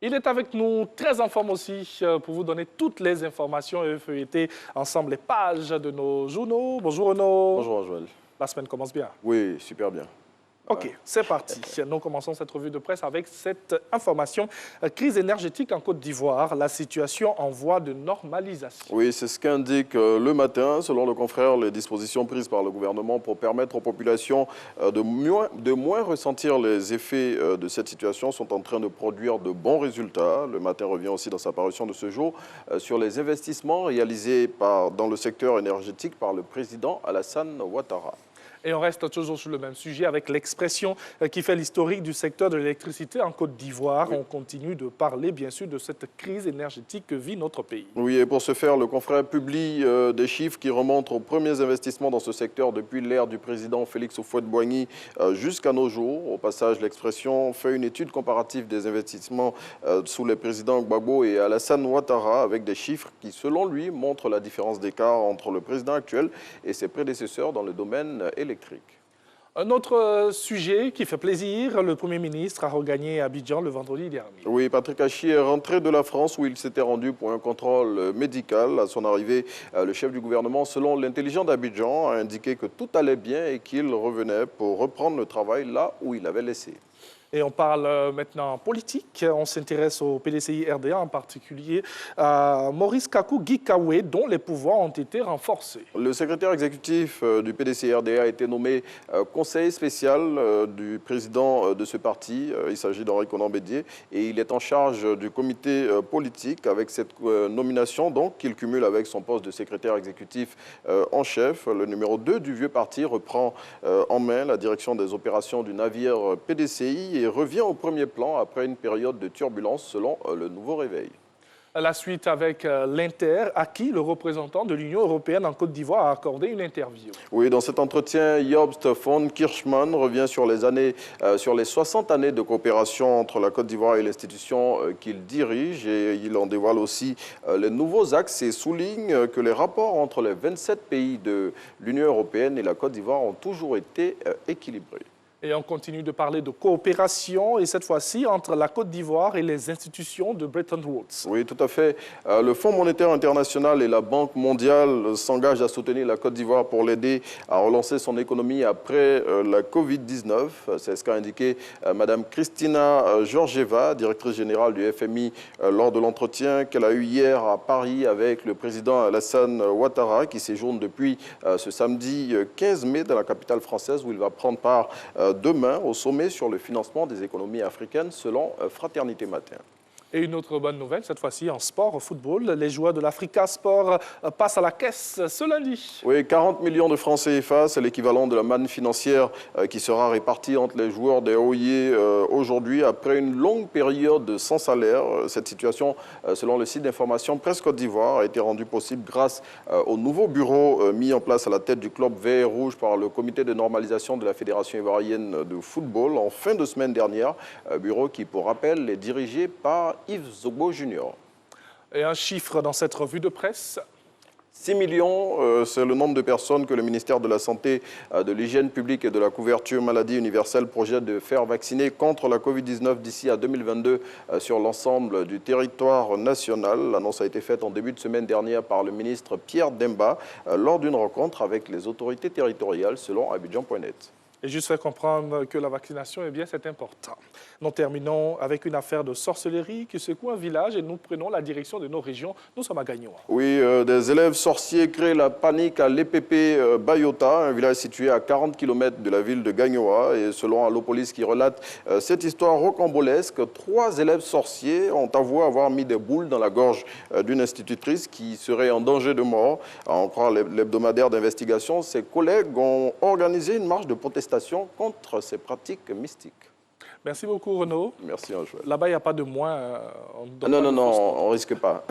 Il est avec nous, très en forme aussi, pour vous donner toutes les informations et feuilleter ensemble les pages de nos journaux. Bonjour Renaud. Bonjour Joël. La semaine commence bien. Oui, super bien. Ok, c'est parti. Nous commençons cette revue de presse avec cette information. Crise énergétique en Côte d'Ivoire, la situation en voie de normalisation. Oui, c'est ce qu'indique le matin, selon le confrère, les dispositions prises par le gouvernement pour permettre aux populations de moins ressentir les effets de cette situation sont en train de produire de bons résultats. Le matin revient aussi dans sa parution de ce jour sur les investissements réalisés dans le secteur énergétique par le président Alassane Ouattara. Et on reste toujours sur le même sujet avec l'expression qui fait l'historique du secteur de l'électricité en Côte d'Ivoire. Oui. On continue de parler, bien sûr, de cette crise énergétique que vit notre pays. Oui, et pour ce faire, le confrère publie des chiffres qui remontent aux premiers investissements dans ce secteur depuis l'ère du président Félix Houphouët-Boigny jusqu'à nos jours. Au passage, l'expression fait une étude comparative des investissements sous les présidents Gbagbo et Alassane Ouattara avec des chiffres qui, selon lui, montrent la différence d'écart entre le président actuel et ses prédécesseurs dans le domaine électrique. Un autre sujet qui fait plaisir, le Premier ministre a regagné Abidjan le vendredi dernier. Oui, Patrick Hachi est rentré de la France où il s'était rendu pour un contrôle médical. À son arrivée, le chef du gouvernement, selon l'intelligent d'Abidjan, a indiqué que tout allait bien et qu'il revenait pour reprendre le travail là où il avait laissé. Et on parle maintenant politique. On s'intéresse au PDCI RDA, en particulier à Maurice Kakou Gikawe, dont les pouvoirs ont été renforcés. Le secrétaire exécutif du PDCI RDA a été nommé conseiller spécial du président de ce parti. Il s'agit d'Henri Konan Bédié et il est en charge du comité politique. Avec cette nomination, donc, qu'il cumule avec son poste de secrétaire exécutif en chef. Le numéro 2 du vieux parti reprend en main la direction des opérations du navire PDCI et revient au premier plan après une période de turbulence selon le nouveau réveil. La suite avec l'Inter, à qui le représentant de l'Union européenne en Côte d'Ivoire a accordé une interview. Oui, dans cet entretien, Jobst von Kirchmann revient sur les 60 années de coopération entre la Côte d'Ivoire et l'institution qu'il dirige. Et il en dévoile aussi les nouveaux axes et souligne que les rapports entre les 27 pays de l'Union européenne et la Côte d'Ivoire ont toujours été équilibrés. Et on continue de parler de coopération, et cette fois-ci entre la Côte d'Ivoire et les institutions de Bretton Woods. Oui, tout à fait. Le Fonds monétaire international et la Banque mondiale s'engagent à soutenir la Côte d'Ivoire pour l'aider à relancer son économie après la Covid-19. C'est ce qu'a indiqué Mme Christina Georgieva, directrice générale du FMI, lors de l'entretien qu'elle a eu hier à Paris avec le président Alassane Ouattara, qui séjourne depuis ce samedi 15 mai dans la capitale française, où il va prendre part demain au sommet sur le financement des économies africaines selon Fraternité Matin. Et une autre bonne nouvelle, cette fois-ci en sport, au football. Les joueurs de l'Africa Sport passent à la caisse ce lundi. Oui, 40 millions de francs CFA, c'est l'équivalent de la manne financière qui sera répartie entre les joueurs des OIE aujourd'hui, après une longue période sans salaire. Cette situation, selon le site d'information Presse Côte d'Ivoire, a été rendue possible grâce au nouveau bureau mis en place à la tête du club vert et rouge par le comité de normalisation de la Fédération ivoirienne de football en fin de semaine dernière. Bureau qui, pour rappel, est dirigé par Yves Zogbo Junior. Et un chiffre dans cette revue de presse. 6 millions, c'est le nombre de personnes que le ministère de la Santé, de l'Hygiène publique et de la couverture maladie universelle projette de faire vacciner contre la Covid-19 d'ici à 2022 sur l'ensemble du territoire national. L'annonce a été faite en début de semaine dernière par le ministre Pierre Demba lors d'une rencontre avec les autorités territoriales selon Abidjan.net. Et juste faire comprendre que la vaccination, eh bien, c'est important. Nous terminons avec une affaire de sorcellerie qui secoue un village et nous prenons la direction de nos régions. Nous sommes à Gagnoa. Oui, des élèves sorciers créent la panique à l'EPP Bayota, un village situé à 40 km de la ville de Gagnoa. Et selon Allopolis qui relate cette histoire rocambolesque, 3 élèves sorciers ont avoué avoir mis des boules dans la gorge d'une institutrice qui serait en danger de mort. À en croire l'hebdomadaire d'investigation, ses collègues ont organisé une marche de protestation contre ces pratiques mystiques. Merci beaucoup, Renaud. Merci, Joël. Là-bas, il n'y a pas de moins. Non, on ne risque pas.